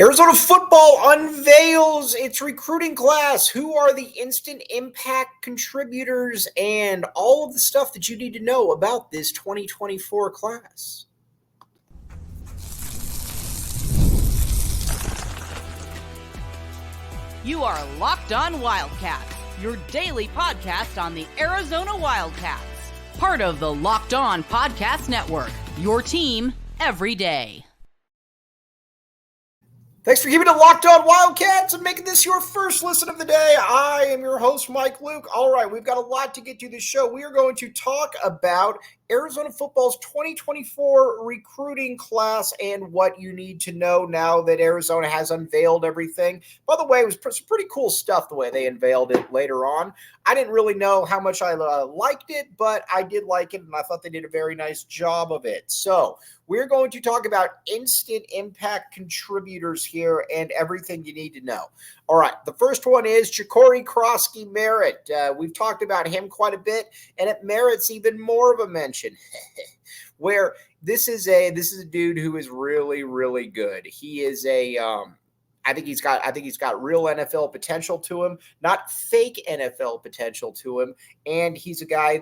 Arizona football unveils its recruiting class. Who are the instant impact contributors and all of the stuff that you need to know about this 2024 class? You are Locked On Wildcats, your daily podcast on the Arizona Wildcats. Part of the Locked On Podcast Network, your team every day. Thanks for keeping it Locked On Wildcats and making this your first listen of the day. I am your host, Mike Luke. All right, we've got a lot to get to this show. We are going to talk about Arizona football's 2024 recruiting class and what you need to know now that Arizona has unveiled everything. By the way, it was some pretty cool stuff the way they unveiled it later on. I didn't really know how much I liked it, but I did like it, and I thought they did a very nice job of it. So we're going to talk about instant impact contributors here and everything you need to know. All right, the first one is Ja'Cory Krosky-Merritt. We've talked about him quite a bit, and it merits even more of a mention. Where this is a dude who is really, really good. He is I think he's got real NFL potential to him, not fake NFL potential to him, and he's a guy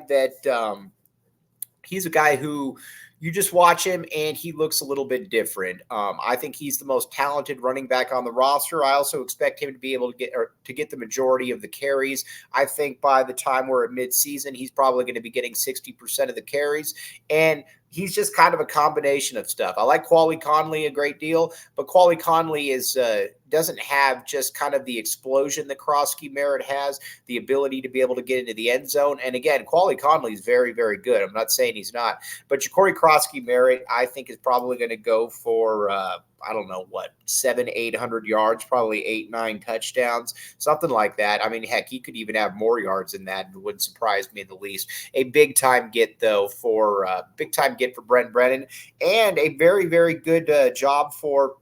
who you just watch him and he looks a little bit different. I think he's the most talented running back on the roster. I also expect him to be able to get the majority of the carries. I think by the time we're at midseason, he's probably going to be getting 60% of the carries. And he's just kind of a combination of stuff. I like Quali Conley a great deal, but Quali Conley doesn't have just kind of the explosion that Krosky-Merritt has, the ability to be able to get into the end zone. And again, Quali Conley is very, very good. I'm not saying he's not, but Ja'Cory Krosky-Merritt, I think, is probably going to go for, 700-800 yards, probably 8-9 touchdowns, something like that. I mean, heck, he could even have more yards than that. It wouldn't surprise me in the least. A big time get though for Brent Brennan, and a very, very good job for.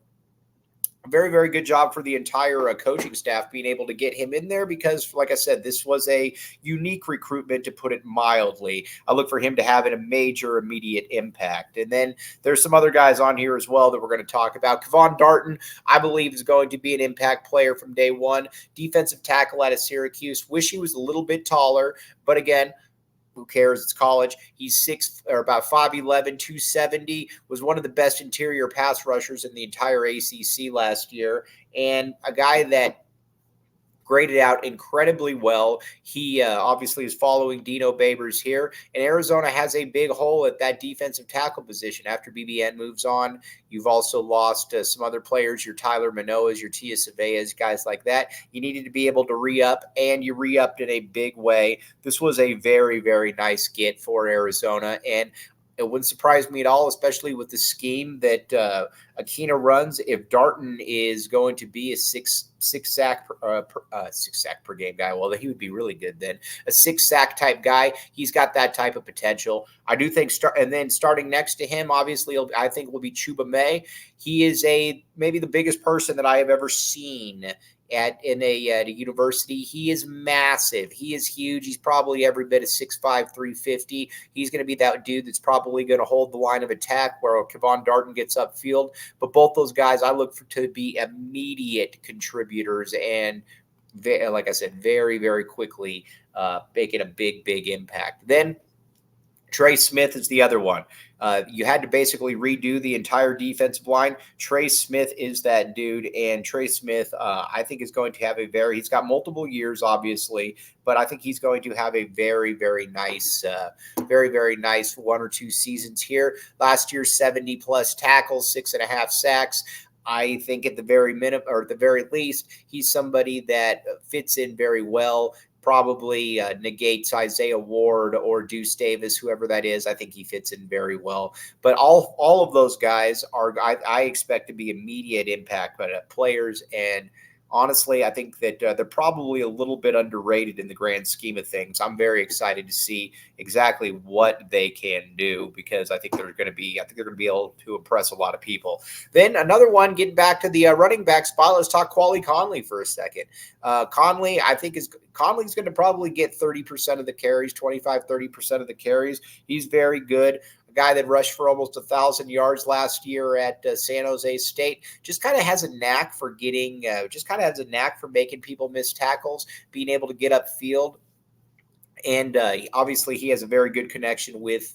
A very, very good job for the entire coaching staff being able to get him in there because, like I said, this was a unique recruitment, to put it mildly. I look for him to have a major immediate impact. And then there's some other guys on here as well that we're going to talk about. Kevon Darton, I believe, is going to be an impact player from day one. Defensive tackle out of Syracuse. Wish he was a little bit taller, but again, who cares? It's college. He's about 5'11", 270, was one of the best interior pass rushers in the entire ACC last year, and a guy that graded out incredibly well. He obviously is following Dino Babers here, and Arizona has a big hole at that defensive tackle position. After BBN moves on, you've also lost some other players, your Tyler Manoas, your Tia Saveas, guys like that. You needed to be able to re-up, and you re-upped in a big way. This was a very, very nice get for Arizona, and it wouldn't surprise me at all, especially with the scheme that Akina runs. If Darton is going to be a six sack per game guy, well, he would be really good then. A 6 sack type guy, he's got that type of potential. I do think starting next to him, obviously, I think will be Chuba May. He is maybe the biggest person that I have ever seen at a university. He is massive. He is huge. He's probably every bit of 6'5", 350. He's going to be that dude that's probably going to hold the line of attack where Kevon Darton gets upfield. But both those guys I look for to be immediate contributors and, like I said, very, very quickly making a big, big impact. Then Trey Smith is the other one. You had to basically redo the entire defensive line. Trey Smith is that dude, and Trey Smith, I think, is going to have he's got multiple years, obviously, but I think he's going to have a very, very nice 1 or 2 seasons here. Last year, 70-plus tackles, 6.5 sacks. I think at the very minimum, or at the very least, he's somebody that fits in very well. Probably negates Isaiah Ward or Deuce Davis, whoever that is. I think he fits in very well. But all of those guys I expect to be immediate impact players. And honestly, I think that they're probably a little bit underrated in the grand scheme of things. I'm very excited to see exactly what they can do because I think they're going to be able to impress a lot of people. Then another one, getting back to the running back spot, let's talk Quali Conley for a second. Conley's going to probably get 30% of the carries, 25-30% of the carries. He's very good. guy that rushed for almost 1,000 yards last year at San Jose State. Just kind of has a knack for making people miss tackles, being able to get upfield. And obviously, he has a very good connection with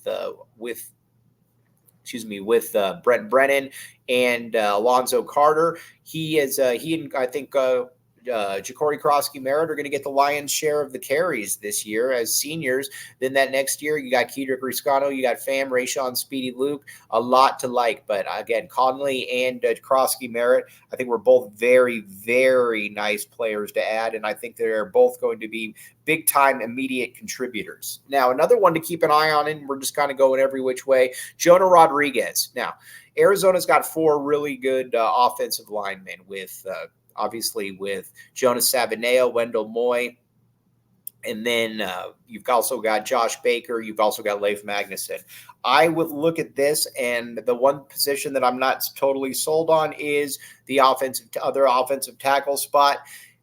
Brent Brennan and Alonzo Carter. He and I think Ja'Cory Krosky-Merritt are going to get the lion's share of the carries this year as seniors. Then that next year, you got Kedrick Riscano, you got Fam, Rayshon, Speedy Luke, a lot to like. But again, Conley and Krosky-Merritt, I think we're both very, very nice players to add, and I think they're both going to be big-time immediate contributors. Now, another one to keep an eye on, and we're just kind of going every which way, Jonah Rodriguez. Now, Arizona's got 4 really good offensive linemen with obviously with Jonas Savineo, Wendell Moy, and then you've also got Josh Baker. You've also got Leif Magnuson. I would look at this, and the one position that I'm not totally sold on is the other offensive tackle spot.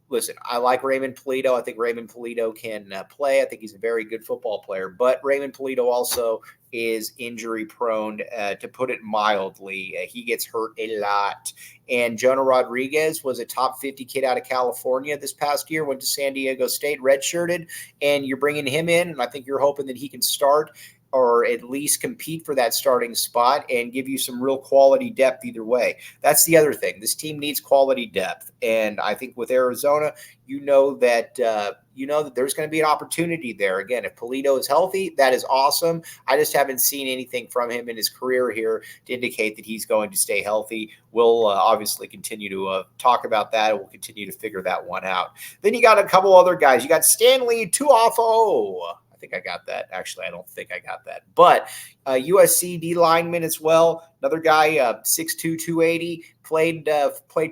Listen, I like Raymond Polito. I think Raymond Polito can play. I think he's a very good football player. But Raymond Polito also is injury prone, to put it mildly. He gets hurt a lot. And Jonah Rodriguez was a top 50 kid out of California this past year, went to San Diego State, redshirted, and you're bringing him in, and I think you're hoping that he can start or at least compete for that starting spot and give you some real quality depth either way. That's the other thing. This team needs quality depth. And I think with Arizona, you know that there's going to be an opportunity there. Again, if Polito is healthy, that is awesome. I just haven't seen anything from him in his career here to indicate that he's going to stay healthy. We'll obviously continue to talk about that, and we'll continue to figure that one out. Then you got a couple other guys. You got Stanley Tuafo. I think I got that. Actually, I don't think I got that. But USC D lineman as well. Another guy, 6'2", 280, played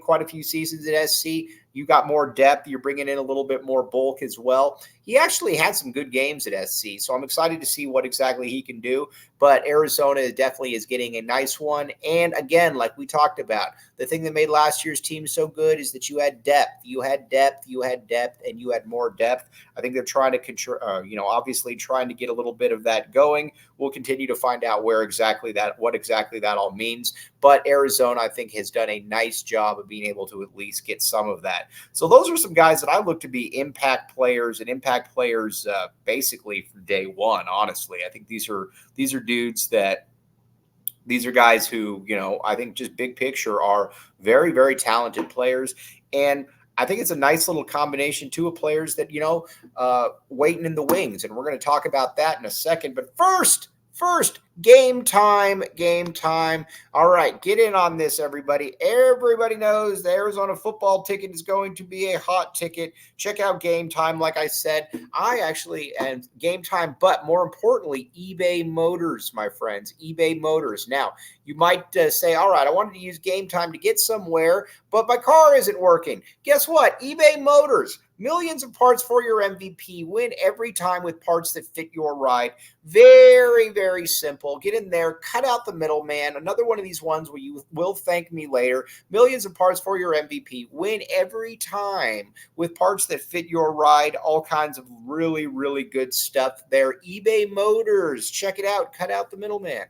quite a few seasons at SC. You got more depth. You're bringing in a little bit more bulk as well. He actually had some good games at SC, so I'm excited to see what exactly he can do. But Arizona definitely is getting a nice one. And again, like we talked about, the thing that made last year's team so good is that you had depth. You had depth, and you had more depth. I think they're trying to obviously trying to get a little bit of that going. We'll continue to find out what exactly that all means. But Arizona, I think, has done a nice job of being able to at least get some of that. So those are some guys that I look to be impact players basically from day one, honestly. I think these are guys who, I think just big picture are very, very talented players. And I think it's a nice little combination, too, of players that, waiting in the wings. And we're going to talk about that in a second. But first, game time. All right, get in on this, everybody. Everybody knows the Arizona football ticket is going to be a hot ticket. Check out Game Time. Like I said, and Game Time, but more importantly, eBay Motors, my friends. eBay Motors. Now, you might say, all right, I wanted to use Game Time to get somewhere, but my car isn't working. Guess what? eBay Motors. Millions of parts for your MVP. Win every time with parts that fit your ride. Very, very simple. Get in there. Cut out the middleman. Another one of these ones where you will thank me later. Millions of parts for your MVP. Win every time with parts that fit your ride. All kinds of really, really good stuff there. eBay Motors. Check it out. Cut out the middleman.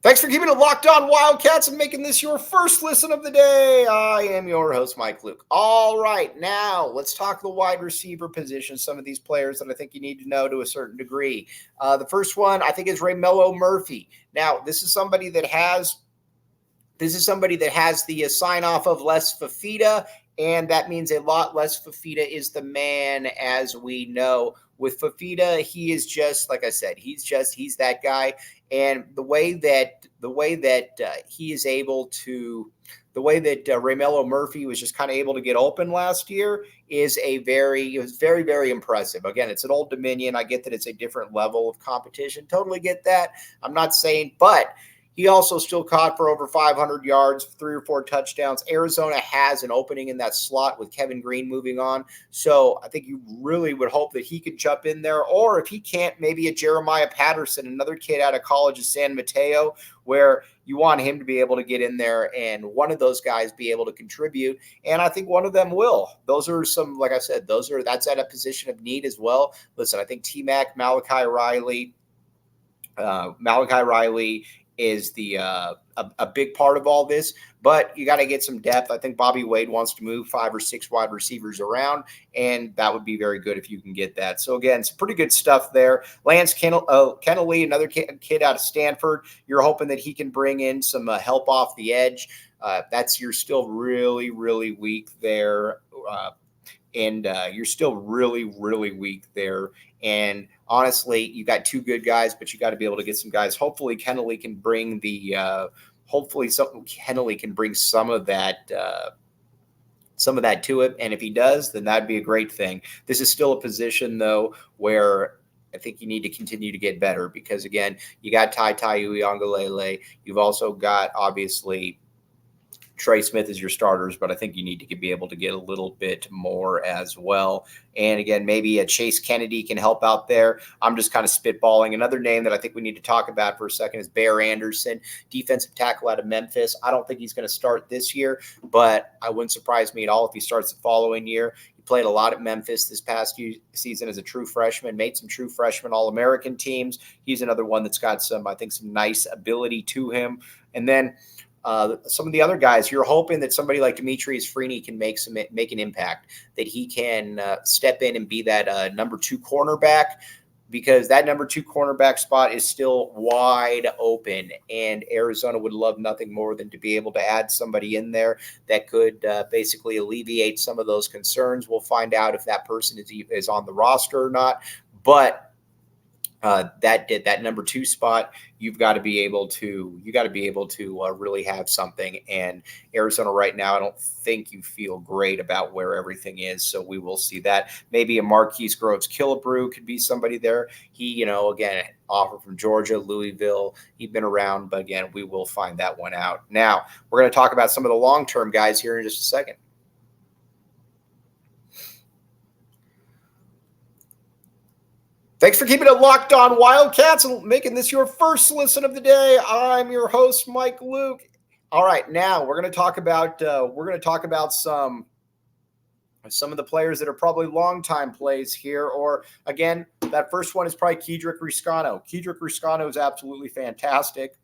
Thanks for keeping it locked on Wildcats and making this your first listen of the day. I am your host, Mike Luke. All right, now let's talk the wide receiver position, some of these players that I think you need to know to a certain degree. The first one, I think, is Raymelo Murphy. Now, this is somebody that has the sign-off of Les Fifita, and that means a lot. Les Fifita is the man, as we know. With Fifita, he is just, like I said, he's that guy. And the way that Raymelo Murphy was just kind of able to get open last year is very, very impressive. Again, it's an Old Dominion. I get that it's a different level of competition. Totally get that. I'm not saying, but He also still caught for over 500 yards, 3 or 4 touchdowns. Arizona has an opening in that slot with Kevin Green moving on. So I think you really would hope that he could jump in there. Or if he can't, maybe a Jeremiah Patterson, another kid out of college of San Mateo, where you want him to be able to get in there and one of those guys be able to contribute. And I think one of them will. Those are some, like I said, that's at a position of need as well. Listen, I think T-Mac, Malachi Riley is a big part of all this, but you got to get some depth. I think Bobby Wade wants to move 5 or 6 wide receivers around, and that would be very good if you can get that. So again, some pretty good stuff there. Lance Kennelly, another kid out of Stanford. You're hoping that he can bring in some help off the edge. You're still really, really weak there. You're still really, really weak there. And honestly, you got 2 good guys, but you got to be able to get some guys. Hopefully, Kennelly can bring some of that to it. And if he does, then that'd be a great thing. This is still a position, though, where I think you need to continue to get better because, again, you got Tai Uiagalelei. You've also got, obviously, Trey Smith is your starters, but I think you need to be able to get a little bit more as well. And again, maybe a Chase Kennedy can help out there. I'm just kind of spitballing. Another name that I think we need to talk about for a second is Bear Anderson, defensive tackle out of Memphis. I don't think he's going to start this year, but I wouldn't surprise me at all if he starts the following year. He played a lot at Memphis this past season as a true freshman, made some true freshman All-American teams. He's another one that's got some nice ability to him. And then some of the other guys, you're hoping that somebody like Demetrius Freeney can make an impact, that he can step in and be that number 2 cornerback, because that number 2 cornerback spot is still wide open, and Arizona would love nothing more than to be able to add somebody in there that could basically alleviate some of those concerns. We'll find out if that person is on the roster or not, but that number 2 spot, you've got to be able to really have something. And Arizona right now, I don't think you feel great about where everything is. So we will see that. Maybe a Marquise Groves Killebrew could be somebody there. He, again, offer from Georgia, Louisville. He's been around, but again, we will find that one out. Now we're going to talk about some of the long-term guys here in just a second. Thanks for keeping it locked on Wildcats and making this your first listen of the day. I'm your host, Mike Luke. All right, now we're going to talk about some of the players that are probably longtime plays here. Or again, that first one is probably Kedrick Riscano. Kedrick Riscano is absolutely fantastic.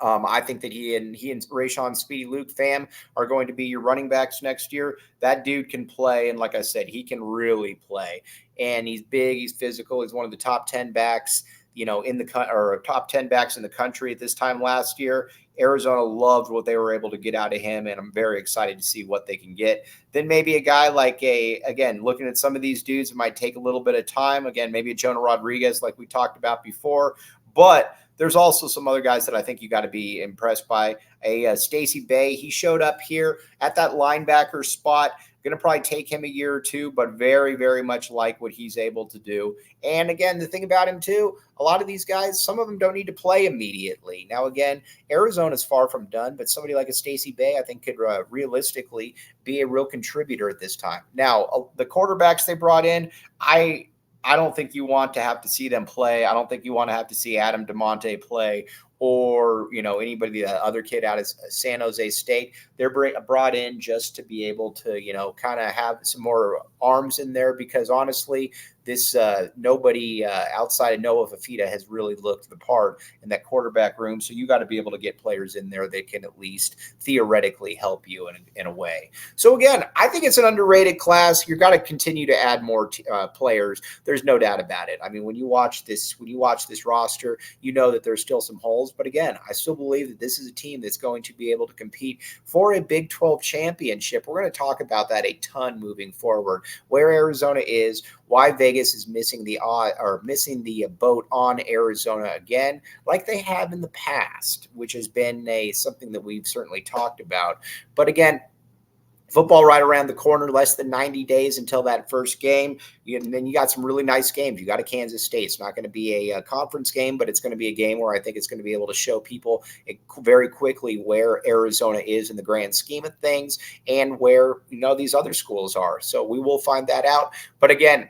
I think that he and Rayshon Speedy Luke Pham are going to be your running backs next year. That dude can play, and like I said, he can really play. And he's big, he's physical, he's one of the top 10 backs, top 10 backs in the country at this time last year. Arizona loved what they were able to get out of him, and I'm very excited to see what they can get. Then maybe a guy like looking at some of these dudes, it might take a little bit of time. Again, maybe a Jonah Rodriguez like we talked about before, but there's also some other guys that I think you got to be impressed by. Stacey Bay, he showed up here at that linebacker spot. Going to probably take him a year or two, but very, very much like what he's able to do. And again, the thing about him too, a lot of these guys, some of them don't need to play immediately. Now, again, Arizona's far from done, but somebody like a Stacey Bay, I think, could realistically be a real contributor at this time. Now, the quarterbacks they brought in, I don't think you want to have to see them play. I don't think you want to have to see Adam DeMonte play or, anybody, the other kid out of San Jose State. They're brought in just to be able to, kind of have some more arms in there, because honestly, this nobody outside of Noah Fifita has really looked the part in that quarterback room. So you got to be able to get players in there that can at least theoretically help you in a way. So again, I think it's an underrated class. You've got to continue to add more players. There's no doubt about it. I mean, when you watch this roster, you know that there's still some holes. But again, I still believe that this is a team that's going to be able to compete for a Big 12 championship. We're going to talk about that a ton moving forward, where Arizona is, why Vegas is missing the boat on Arizona again, like they have in the past, which has been something that we've certainly talked about. But again, Football right around the corner, less than 90 days until that first game. And then you got some really nice games. You got a Kansas State. It's not going to be a conference game, but it's going to be a game where I think it's going to be able to show people very quickly where Arizona is in the grand scheme of things and where, these other schools are. So we will find that out. But again,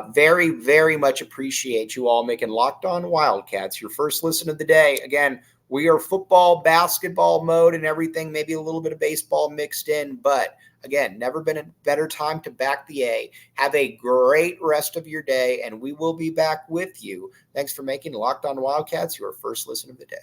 very, very much appreciate you all making Locked On Wildcats your first listen of the day. Again, we are football, basketball mode and everything, maybe a little bit of baseball mixed in. But again, never been a better time to back the A. Have a great rest of your day, and we will be back with you. Thanks for making Locked On Wildcats your first listen of the day.